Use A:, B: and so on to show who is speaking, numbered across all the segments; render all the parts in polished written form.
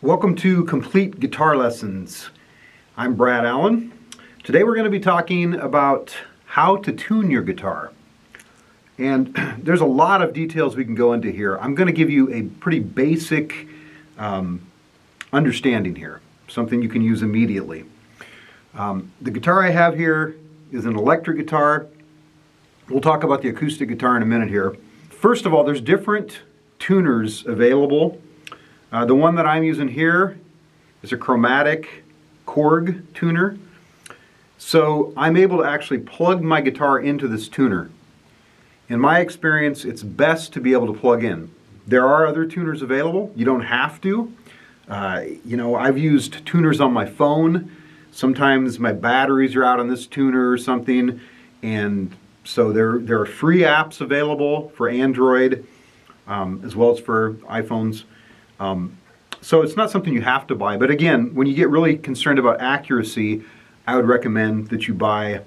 A: Welcome to Complete Guitar Lessons. I'm Brad Allen. Today we're going to be talking about how to tune your guitar. And there's a lot of details we can go into here. I'm going to give you a pretty basic understanding here, something you can use immediately. The guitar I have here is an electric guitar. We'll talk about the acoustic guitar in a minute here. First of all, there's different tuners available. The one that I'm using here is a chromatic Korg tuner. So I'm able to actually plug my guitar into this tuner. In my experience, it's best to be able to plug in. There are other tuners available. You don't have to. I've used tuners on my phone. Sometimes my batteries are out on this tuner or something. And so there are free apps available for Android as well as for iPhones. So it's not something you have to buy, but again, when you get really concerned about accuracy, I would recommend that you buy,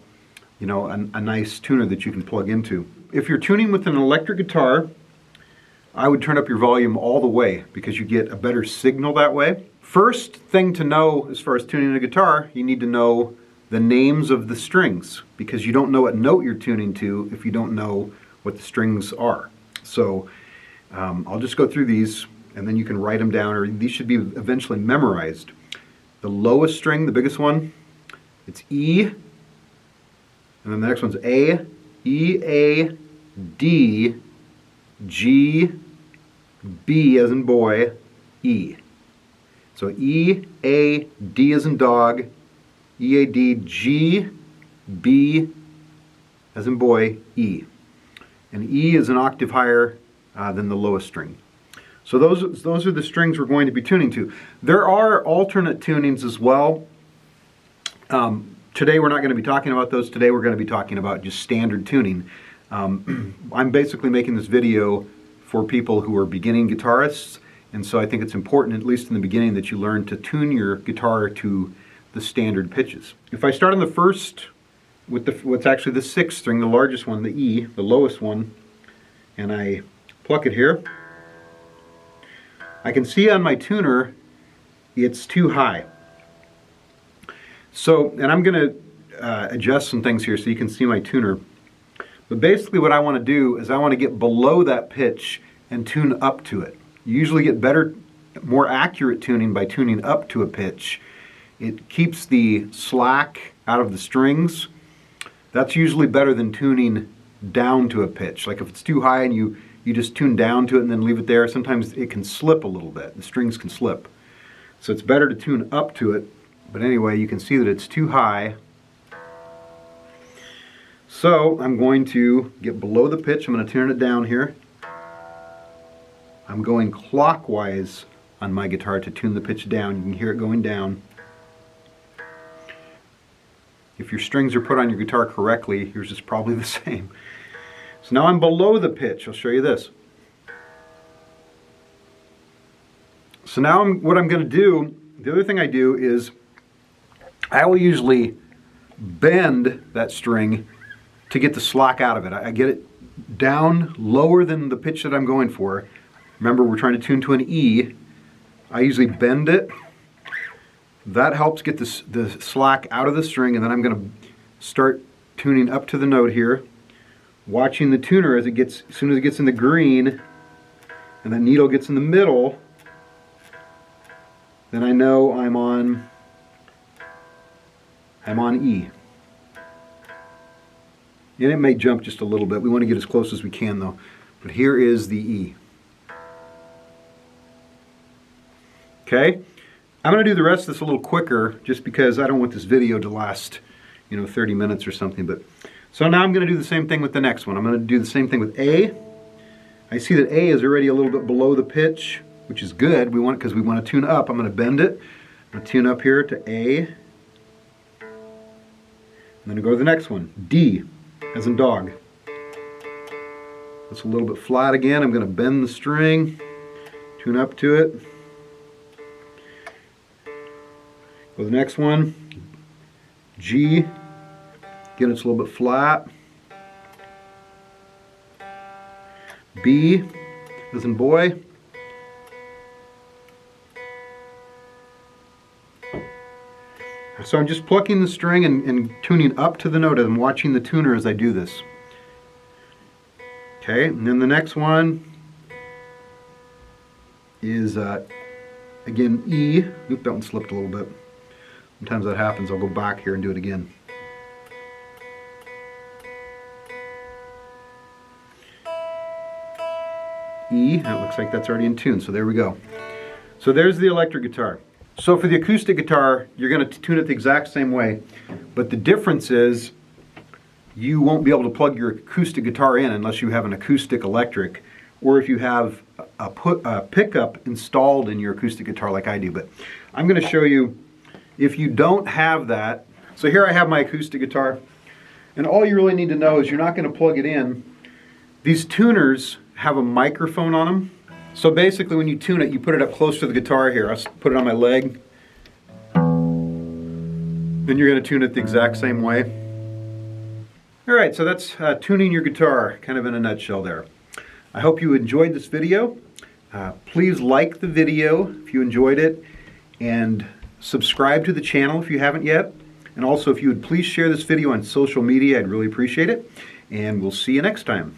A: a nice tuner that you can plug into. If you're tuning with an electric guitar, I would turn up your volume all the way because you get a better signal that way. First thing to know as far as tuning a guitar, you need to know the names of the strings because you don't know what note you're tuning to if you don't know what the strings are. So I'll just go through these and then you can write them down, or these should be eventually memorized. The lowest string, the biggest one, it's E, and then the next one's A, E, A, D, G, B as in boy, E. So E, A, D as in dog, E, A, D, G, B as in boy, E. And E is an octave higher than the lowest string. So those are the strings we're going to be tuning to. There are alternate tunings as well. Today we're not going to be talking about those. Today we're going to be talking about just standard tuning. I'm basically making this video for people who are beginning guitarists, and so I think it's important, at least in the beginning, that you learn to tune your guitar to the standard pitches. If I start on the first with what's actually the sixth string, the largest one, the E, the lowest one, and I pluck it here, I can see on my tuner it's too high. So, and I'm going to adjust some things here so you can see my tuner. But basically what I want to do is I want to get below that pitch and tune up to it. You usually get better, more accurate tuning by tuning up to a pitch. It keeps the slack out of the strings. That's usually better than tuning down to a pitch. Like if it's too high and you just tune down to it and then leave it there, sometimes it can slip a little bit. The strings can slip. So it's better to tune up to it. But anyway, you can see that it's too high. So I'm going to get below the pitch. I'm going to turn it down here. I'm going clockwise on my guitar to tune the pitch down. You can hear it going down. If your strings are put on your guitar correctly, yours is probably the same. So now I'm below the pitch. I'll show you this. So now what I'm going to do, the other thing I do is I will usually bend that string to get the slack out of it. I get it down lower than the pitch that I'm going for. Remember, we're trying to tune to an E. I usually bend it. That helps get the slack out of the string, and then I'm going to start tuning up to the note here, watching the tuner as soon as it gets in the green, and that needle gets in the middle, then I know I'm on E. And it may jump just a little bit. We want to get as close as we can though. But here is the E. Okay? I'm going to do the rest of this a little quicker just because I don't want this video to last, 30 minutes or something. But so now I'm going to do the same thing with the next one. I'm going to do the same thing with A. I see that A is already a little bit below the pitch, which is good. We want it because we want to tune up. I'm going to bend it. I'm going to tune up here to A. I'm going to go to the next one, D, as in dog. It's a little bit flat again. I'm going to bend the string, tune up to it. Go to the next one, G. Again, it's a little bit flat. B, as in boy. So I'm just plucking the string and tuning up to the note. I'm watching the tuner as I do this. Okay, and then the next one is again E. Oop, that one slipped a little bit. Sometimes that happens. I'll go back here and do it again. E, that looks like that's already in tune, so there we go. So there's the electric guitar. So for the acoustic guitar, you're going to tune it the exact same way, but the difference is you won't be able to plug your acoustic guitar in unless you have an acoustic electric, or if you have a pickup installed in your acoustic guitar like I do. But I'm going to show you if you don't have that. So here I have my acoustic guitar, and all you really need to know is you're not going to plug it in. These tuners have a microphone on them. So basically when you tune it, you put it up close to the guitar here. I'll put it on my leg. Then you're going to tune it the exact same way. Alright, so that's tuning your guitar, kind of in a nutshell there. I hope you enjoyed this video. Please like the video if you enjoyed it, and subscribe to the channel if you haven't yet. And also, if you would please share this video on social media, I'd really appreciate it. And we'll see you next time.